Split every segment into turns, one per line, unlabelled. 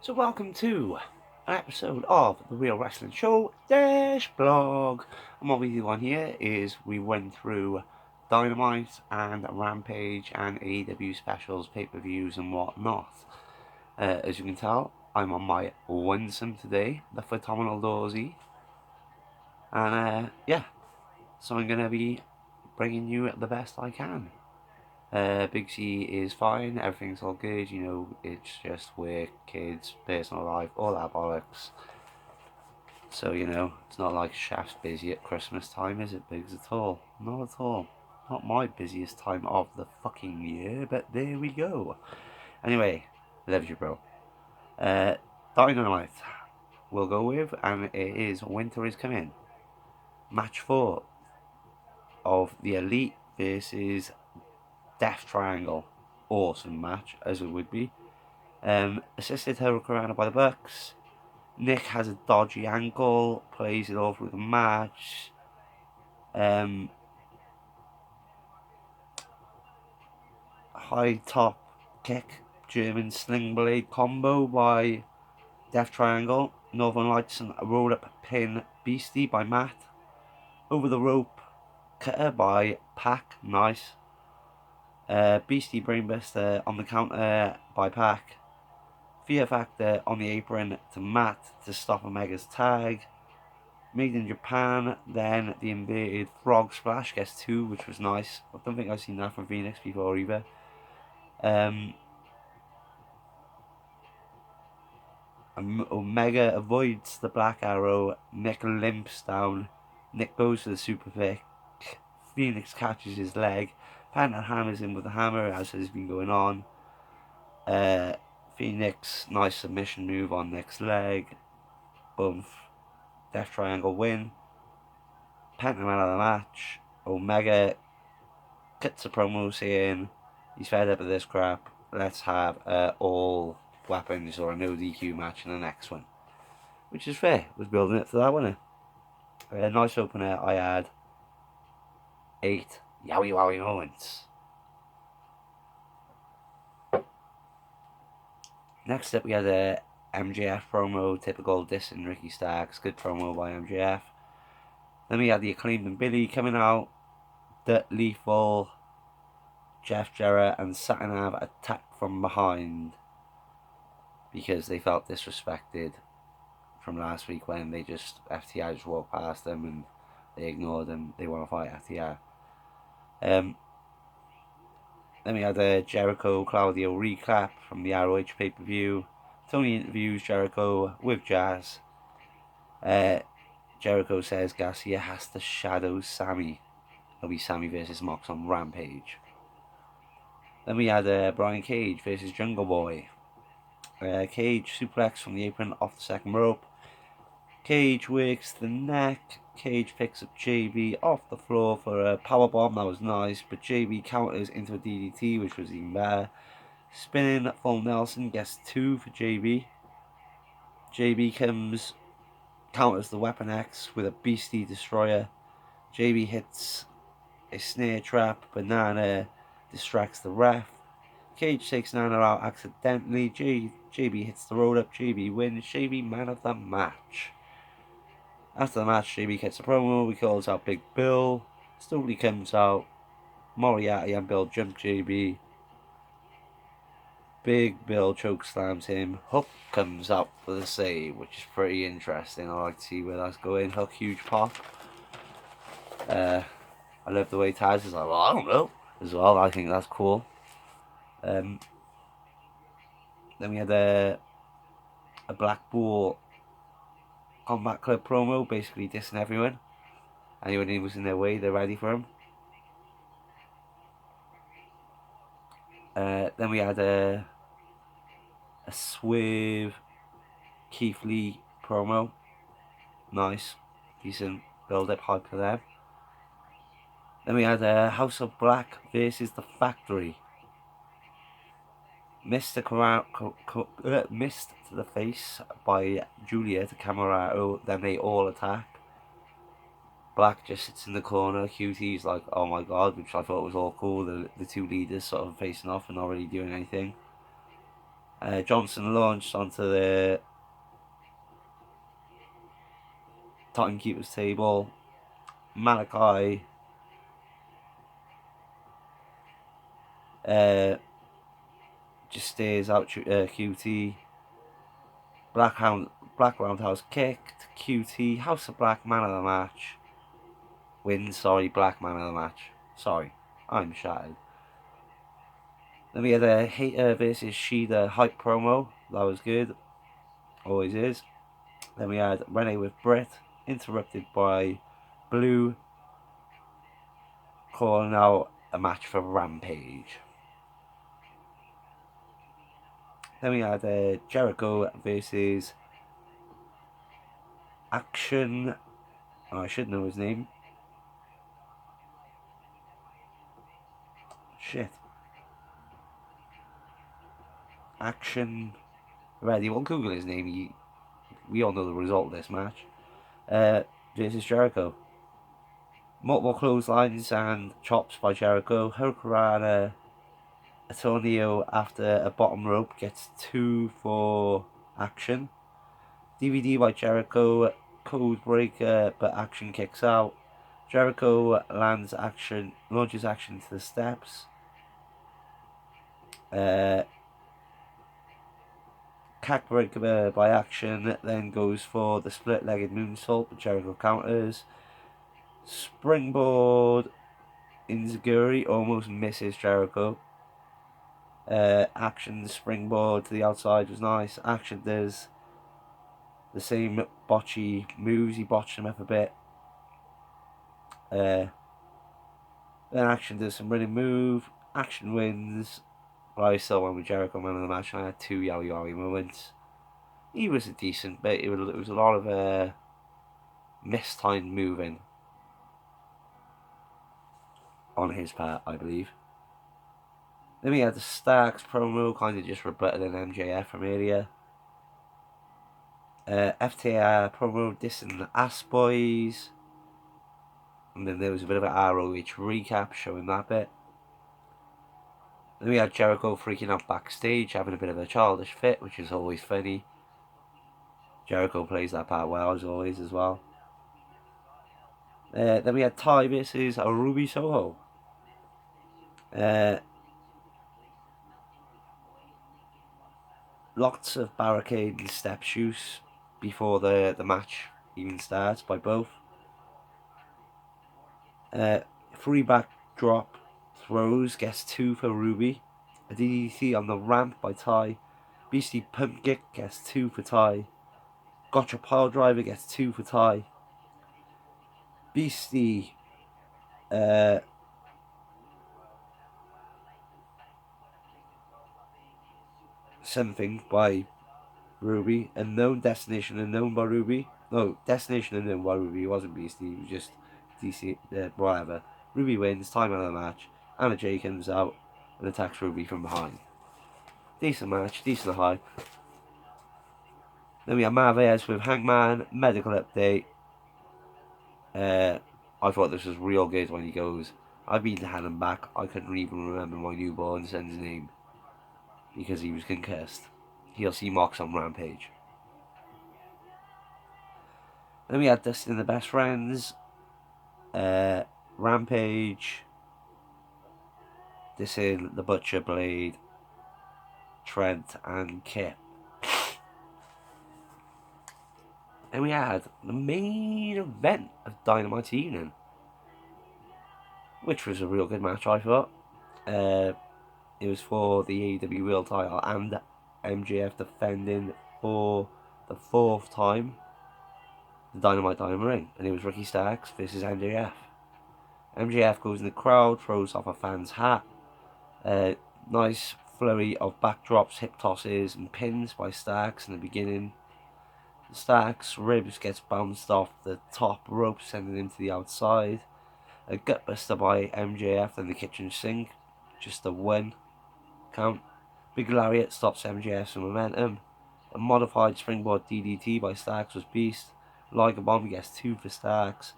So welcome to an episode of the Real Wrestling Show Dash Blog. And what we do on here is we went through Dynamite and Rampage and AEW specials, pay-per-views and whatnot. As you can tell, I'm on my winsome today, the phenomenal Dorsey. And yeah, so I'm going to be bringing you the best I can. Big C is fine, everything's all good, it's just work, kids, personal life, all that bollocks. So, it's not like Chef's busy at Christmas time, is it, Biggs, at all? Not at all. Not my busiest time of the fucking year, but there we go. Anyway, loves you, bro. Dynamite we'll go with, and it is Winter is Coming. Match 4 of the Elite versus Death Triangle. Awesome match, as it would be. Assisted Hurricane by the Bucks. Nick has a dodgy ankle, plays it off with the match. High top kick, German sling blade combo by Death Triangle. Northern Lights and a roll up pin Beastie by Matt. Over the rope cutter by Pac, nice. Beastie Brainbuster on the counter by Pac. Fear Factor on the apron to Matt to stop Omega's tag. Made in Japan, then the inverted frog splash gets 2, which was nice. I don't think I've seen that from Phoenix before either. Omega avoids the black arrow. Nick limps down. Nick goes for the super kick. Phoenix catches his leg. Panther hammers him with the hammer, as has been going on. Phoenix, nice submission move on Nick's leg. Boom. Death Triangle win. Panther out of the match. Omega cuts a promo saying he's fed up with this crap. Let's have all weapons or a no DQ match in the next one. Which is fair. Was building it to that, wasn't it? A nice opener. I had 8 yowie wowie moments. Next up we had a MJF promo, typical dissing Ricky Starks, good promo by MJF. Then we had the Acclaimed and Billy coming out, the Lethal, Jeff Jarrett and Satanav attack from behind because they felt disrespected from last week when FTR just walked past them and they ignored them. They want to fight FTR. Then we had a Jericho Claudio recap from the ROH pay-per-view. Tony interviews Jericho with Jazz. Jericho says Garcia has to shadow Sammy. It'll be Sammy versus Mox on Rampage. Then we had Brian Cage versus Jungle Boy. Cage suplex from the apron off the second rope. Cage works the neck. Cage picks up JB off the floor for a powerbomb. That was nice, but JB counters into a DDT, which was even better. Spinning full Nelson gets 2 for JB. JB counters the Weapon X with a Beastie Destroyer. JB hits a snare trap, but Nana distracts the ref. Cage takes Nana out accidentally. JB hits the roll up. JB wins. JB man of the match. After the match, JB gets a promo. He calls out Big Bill. Stokely comes out. Moriarty and Bill jump JB. Big Bill chokeslams him. Hook comes out for the save, which is pretty interesting. I like to see where that's going. Hook, huge pop. I love the way Taz is like, well, I don't know, as well. I think that's cool. Then we had a Black Bull Combat Club promo, basically dissing everyone. Anyone who was in their way, they're ready for him. Then we had a Swerve Keith Lee promo. Nice, decent build-up, hype for them. Then we had a House of Black versus the Factory. Missed to the face by Julia to Camarato. Then they all attack. Black just sits in the corner. QT's like, oh my god, which I thought was all cool. The two leaders sort of facing off and not really doing anything. Johnson launched onto the timekeeper's table. Malachi just stays out QT. Black Roundhouse kick to QT. House of Black man of the match. Wins, sorry, Black man of the match. Sorry, I'm shattered. Then we had a Hater versus Sheeda hype promo. That was good. Always is. Then we had Renee with Britt, interrupted by Blue, calling out a match for Rampage. Then we had Jericho versus Action. Oh, I should know his name. Shit. Action. Right, you won't Google his name. We all know the result of this match. Versus Jericho. Multiple clotheslines and chops by Jericho. Hurricanrana Antonio after a bottom rope gets 2 for Action. DVD by Jericho. Code breaker, but Action kicks out. Jericho launches Action to the steps. Cack breaker by Action, then goes for the split-legged moonsault, but Jericho counters. Springboard Inzaguri almost misses Jericho. Action springboard to the outside was nice. Action does the same botchy moves, he botched him up a bit. Then Action does some running move. Action wins. But I still went with Jericho man of the match, and I had 2 yowie moments. He was a decent bit. It was a lot of mistimed moving on his part, I believe. Then we had the Starks promo, kind of just rebutted an MJF from earlier. FTR promo dissing the Ass Boys. And then there was a bit of an ROH recap showing that bit. Then we had Jericho freaking out backstage, having a bit of a childish fit, which is always funny. Jericho plays that part well, as always, as well. Then we had Ty versus Ruby Soho. Lots of barricade and step shoots before the match even starts by both. Free back drop throws gets 2 for Ruby. A DDT on the ramp by Ty. Beastie pump kick gets 2 for Ty. Gotcha pile driver gets 2 for Ty. Beastie something by Ruby. Unknown destination unknown by Ruby. No, destination unknown by Ruby. It wasn't Beastie. It was just DC. Whatever. Ruby wins. Time out of the match. Anna Jay comes out and attacks Ruby from behind. Decent match. Decent hype. Then we have Marvez with Hangman. Medical update. I thought this was real good when he goes, I've been to hell and back. I couldn't even remember my newborn son's name because he was concussed. He'll see Mox on Rampage. Then we had Dustin and the Best Friends. Rampage. This in the Butcher, Blade, Trent and Kip. Then we had the main event of Dynamite Evening, which was a real good match, I thought. It was for the AEW World title and MJF defending for the 4th time the Dynamite Diamond Ring, and it was Ricky Starks versus MJF. MJF goes in the crowd, throws off a fan's hat. Nice flurry of backdrops, hip tosses and pins by Starks in the beginning. Starks' ribs gets bounced off the top rope, sending him to the outside. A gutbuster by MJF in the kitchen sink, just a 1 count. Big Lariat stops MJF's momentum. A modified springboard DDT by Starks was beast. Liger Bomb gets 2 for Starks.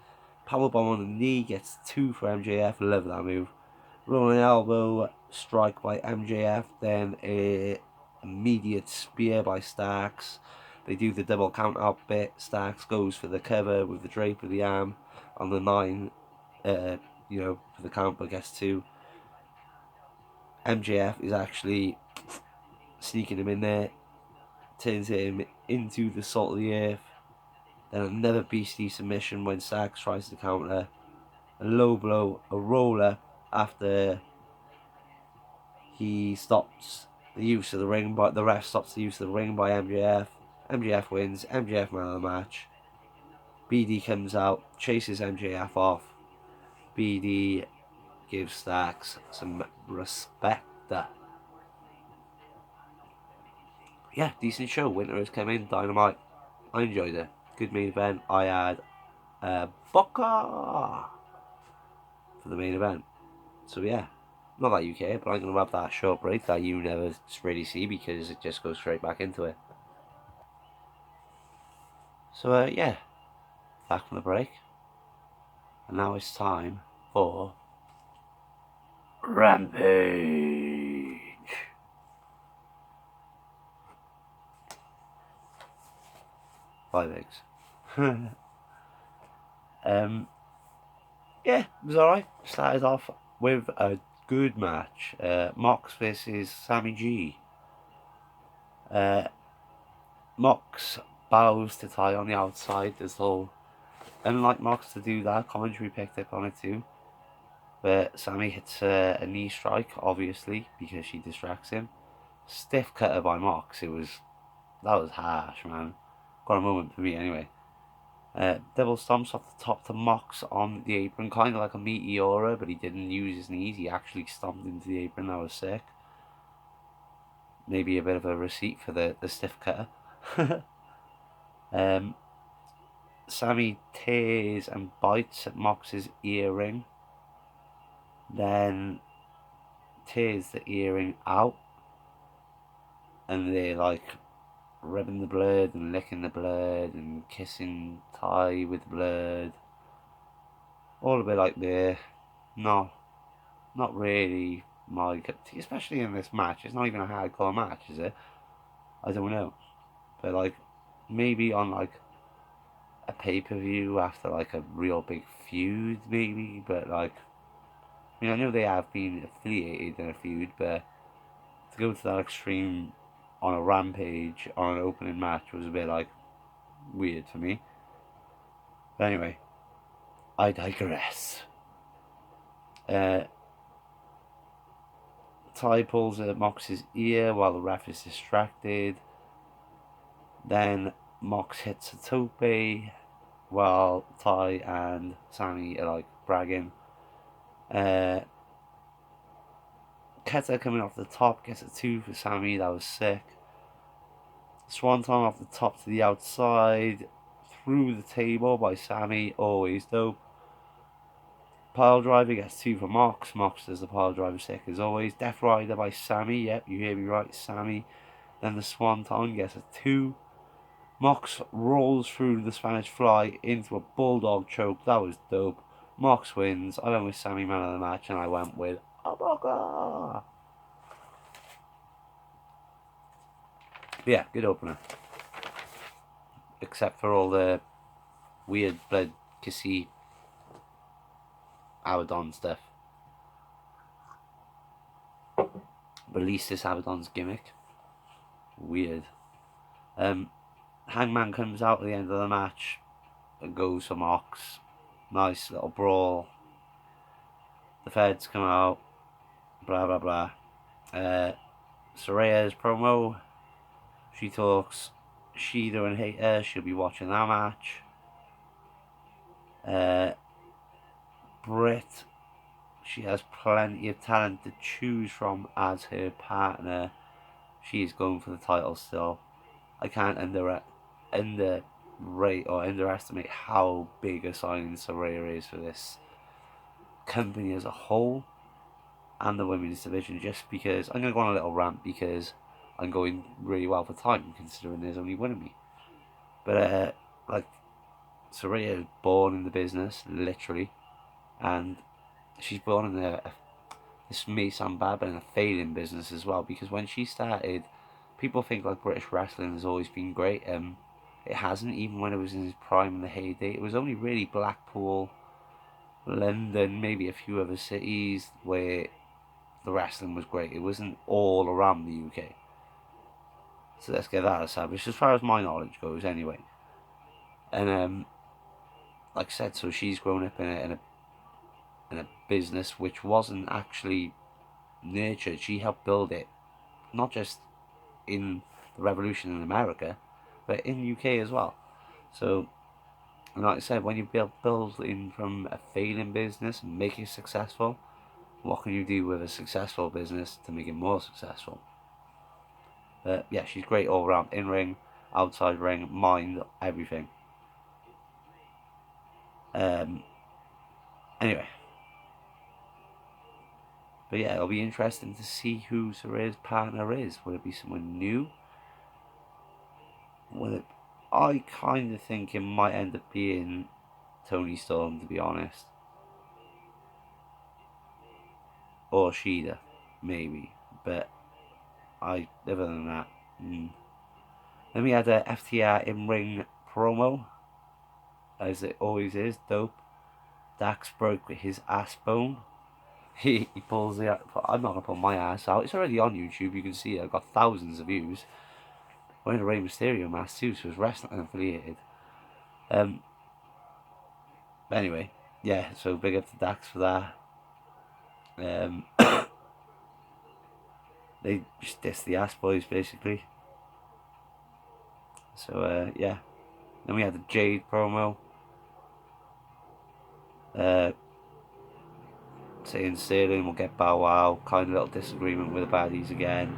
Powerbomb on the knee gets 2 for MJF. Love that move. Rolling elbow strike by MJF. Then a immediate spear by Starks. They do the double count out bit. Starks goes for the cover with the drape of the arm on the 9, for the count, but gets 2. MJF is actually sneaking him in there, turns him into the salt of the earth. Then another beastly submission when Starks tries to counter. A low blow, a roller after he stops the use of the ring, but the ref stops the use of the ring by MJF. MJF wins, MJF man of the match. BD comes out, chases MJF off. BD gives Starks some respect. Yeah, decent show. Winter has come in, Dynamite. I enjoyed it. Good main event. I had Booker for the main event. So yeah, not that you care, but I'm going to have that short break that you never really see because it just goes straight back into it. So yeah, back from the break. And now it's time for Rampage. Five eggs. Yeah, it was alright. Started off with a good match. Mox versus Sammy G. Mox bows to Ty on the outside as though, unlike Mox to do that, commentary picked up on it too. But Sammy hits a knee strike, obviously, because she distracts him. Stiff cutter by Mox. That was harsh, man. Got a moment for me anyway. Double stomps off the top to Mox on the apron, kind of like a Meteora, but he didn't use his knees. He actually stomped into the apron. That was sick. Maybe a bit of a receipt for the stiff cutter. Sammy tears and bites at Mox's earring, then tears the earring out, and they're like rubbing the blood and licking the blood and kissing Ty with blood. All a bit like not really my cup of tea, especially in this match. It's not even a hardcore match, is it? I don't know. But like maybe on like a pay-per-view after like a real big feud maybe, but like I know they have been affiliated in a feud, but to go to that extreme on a Rampage on an opening match was a bit like weird for me. But anyway, I digress. Ty pulls at Mox's ear while the ref is distracted. Then Mox hits a tope while Ty and Sammy are like bragging. Keta coming off the top gets a 2 for Sammy. That was sick. Swanton off the top to the outside, through the table by Sammy, always dope. Pile driver gets 2 for Mox. Mox does the pile driver sick as always. Death Rider by Sammy. Yep, you hear me right, Sammy. Then the Swanton gets a 2. Mox rolls through the Spanish Fly into a Bulldog choke. That was dope. Mox wins. I went with Sammy man of the match, and I went with Aboka. Yeah, good opener. Except for all the weird blood kissy Abaddon stuff. But at least this Abaddon's gimmick. Weird. Hangman comes out at the end of the match and goes for Mox. Nice little brawl. The feds come out. Blah blah blah. Soraya's promo. She talks Shida and Hater. She'll be watching that match. Britt. She has plenty of talent to choose from as her partner. She is going for the title still. I can't underrate or underestimate how big a signing Soraya is for this company as a whole and the women's division, just because I'm going to go on a little rant because I'm going really well for time considering there's only one of me. But like Soraya is born in the business, literally, and she's born in this may sound bad, but in a failing business as well, because when she started people think like British wrestling has always been great. It hasn't, even when it was in its prime in the heyday. It was only really Blackpool, London, maybe a few other cities where the wrestling was great. It wasn't all around the UK. So let's get that established, as far as my knowledge goes, anyway. And like I said, so she's grown up in a business which wasn't actually nurtured. She helped build it, not just in the revolution in America, but in the UK as well. So, like I said, when you build in from a failing business and make it successful, what can you do with a successful business to make it more successful? Yeah, she's great all around, in ring, outside ring, mind, everything. Anyway, but yeah, it'll be interesting to see who Saray's partner is. Will it be someone new? Will it? I kind of think it might end up being Tony Storm, to be honest, or Sheeta, maybe. But other than that, Then we had a FTR in ring promo, as it always is, dope. Dax broke his ass bone. He pulls the. I'm not gonna pull my ass out. It's already on YouTube. You can see it. I've got thousands of views. Wearing a Rey Mysterio mask too, so it's wrestling affiliated. Anyway, yeah. So big up to Dax for that. They just diss the ass boys basically. So yeah. Then we had the Jade promo. Saying Sterling will get Bow Wow. Kind of little disagreement with the baddies again.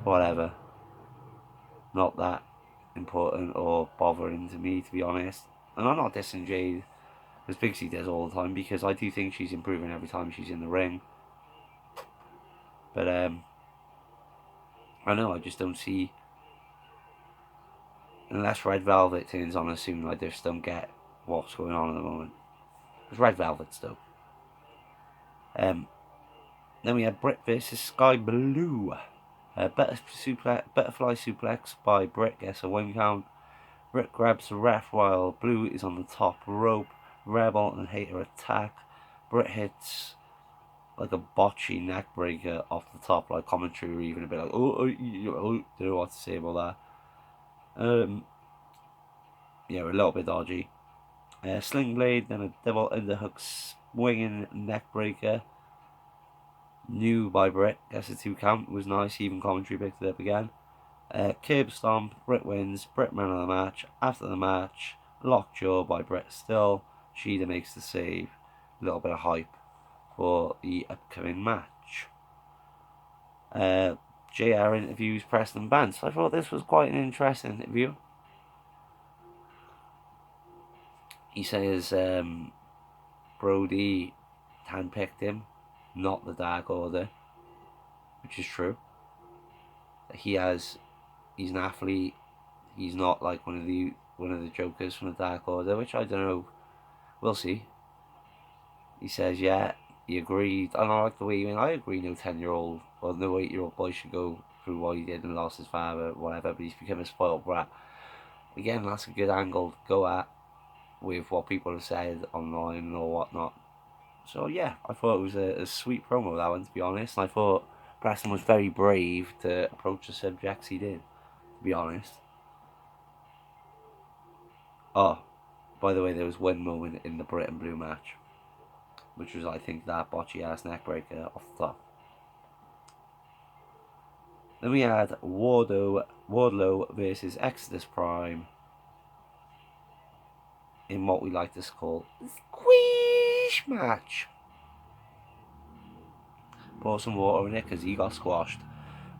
Whatever. Not that important or bothering to me, to be honest. And I'm not dissing Jade, as Big C does all the time, because I do think she's improving every time she's in the ring. But I know, I just don't see, unless Red Velvet turns on us soon, I just don't get what's going on at the moment. It's Red Velvet still. Then we had Britt versus Sky Blue. Butterfly suplex by Britt, gets a 1 count. Britt grabs the ref while Blue is on the top rope. Rebel and Hater attack. Britt hits like a botchy neck breaker off the top, like commentary, or even a bit like, don't know what to say about that. Yeah, a little bit dodgy. Sling blade, then a double underhook swinging neck breaker. New by Britt, gets a 2 count, was nice, even commentary picked it up again. Curb stomp, Britt wins, Britt man of the match. After the match, lockjaw by Britt still. Sheeta makes the save. A little bit of hype for the upcoming match. JR interviews Preston Vance. I thought this was quite an interesting interview. He says Brody handpicked him, not the Dark Order, which is true. He's an athlete. He's not like one of the jokers from the Dark Order, which I don't know. We'll see. He says, yeah, he agreed. And I like the way he went. I agree, no 10-year-old or no 8-year-old boy should go through what he did and lost his father, whatever, but he's become a spoiled brat. Again, that's a good angle to go at with what people have said online or whatnot. So yeah, I thought it was a sweet promo, that one, to be honest. And I thought Preston was very brave to approach the subjects he did, to be honest. Oh, by the way, there was one moment in the Britt and Blue match, which was, I think, that botchy ass neckbreaker off the top. Then we had Wardlow versus Exodus Prime in what we like to call squish match. Pour some water in it because he got squashed.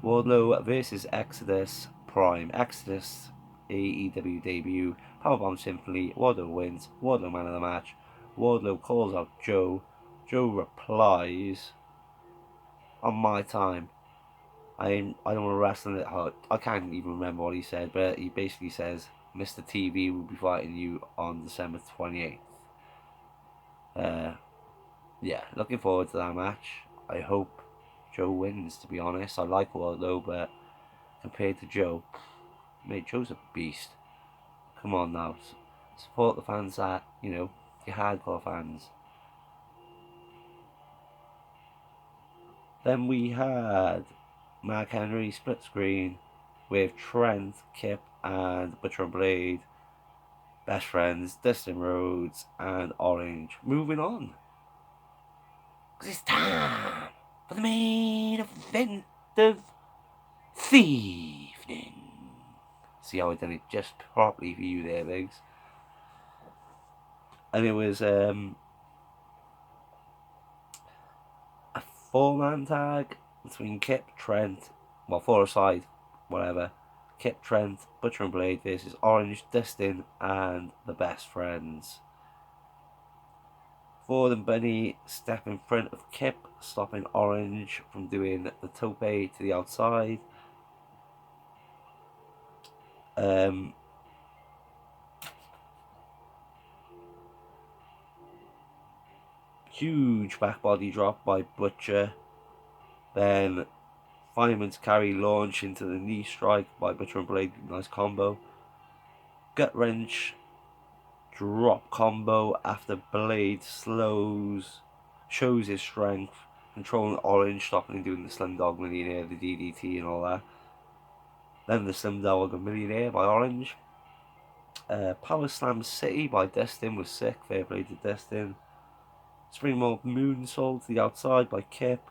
Wardlow versus Exodus Prime. Exodus AEW debut. Powerbomb Symphony. Wardlow wins. Wardlow man of the match. Wardlow calls out Joe. Joe replies, on my time. I don't want to wrestle it hard. I can't even remember what he said, but he basically says Mr. TV will be fighting you on December 28th. Yeah, looking forward to that match. I hope Joe wins, to be honest. I like Wardlow, but compared to Joe. Mate, Joe's a beast. Come on now. Support the fans that, you know, your hardcore fans. Then we had Mark Henry split screen with Trent, Kip, and Butcher and Blade, best friends, Dustin Rhodes, and Orange. Moving on. Because it's time for the main event of the evening. See how I done it just properly for you there, Biggs. And it was a 4-man tag between Kip, Trent, well, 4-a-side, whatever. Kip, Trent, Butcher and Blade versus Orange, Dustin, and the best friends. Ford and Benny step in front of Kip, stopping Orange from doing the tope to the outside. Huge back body drop by Butcher. Then fireman's carry launch into the knee strike by Butcher and Blade. Nice combo. Gut wrench drop combo after Blade shows his strength, controlling Orange, stopping him doing the Slim Dog Millionaire, the DDT and all that. Then the Slim Dog Millionaire by Orange. Power Slam City by Destin was sick, fair play to Destin. Springboard Moonsault to the outside by Kip.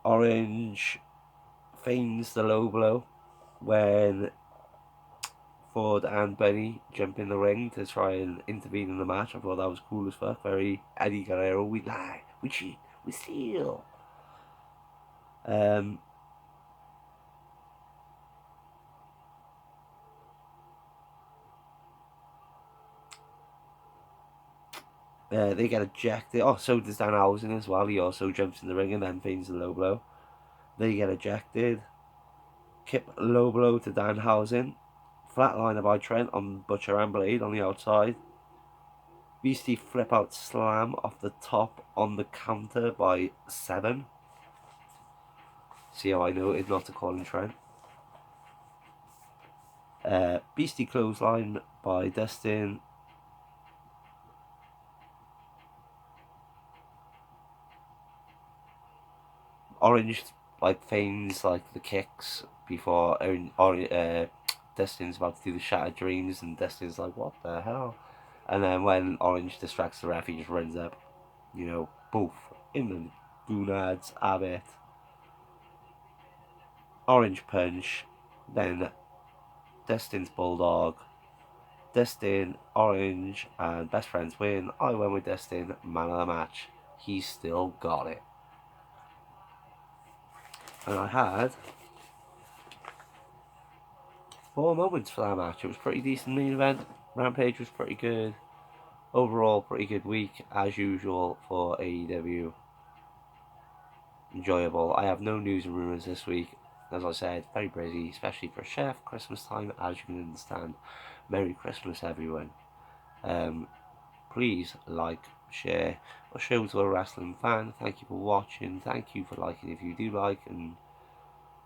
Orange feigns the low blow when Ford and Benny jump in the ring to try and intervene in the match. I thought that was cool as fuck. Very Eddie Guerrero. We lie, we cheat, we steal. They get ejected. Oh, so does Danhausen as well. He also jumps in the ring and then feigns the low blow. They get ejected. Kip low blow to Danhausen. Flatliner by Trent on Butcher and Blade on the outside. Beastie flip out slam off the top on the counter by 7. See how I know it's not to call him Trent. Beastie clothesline by Dustin. Orange like feigns like the kicks before Dustin's about to do the Shattered Dreams, and Dustin's like, what the hell? And then when Orange distracts the ref, he just runs up, you know, both in the gonads, have it. Orange punch, then Dustin's Bulldog. Dustin, Orange, and best friends win. I went with Dustin, man of the match. He's still got it. And I had 4 moments for that match. It was pretty decent main event. Rampage was pretty good. Overall, pretty good week as usual for AEW. Enjoyable. I have no news and rumours this week. As I said, very busy, especially for Chef. Christmas time, as you can understand. Merry Christmas, everyone. Please like, share, or show to a wrestling fan. Thank you for watching. Thank you for liking if you do like. And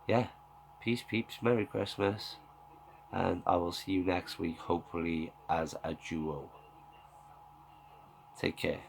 yeah, peace, peeps. Merry Christmas. And I will see you next week, hopefully as a duo. Take care.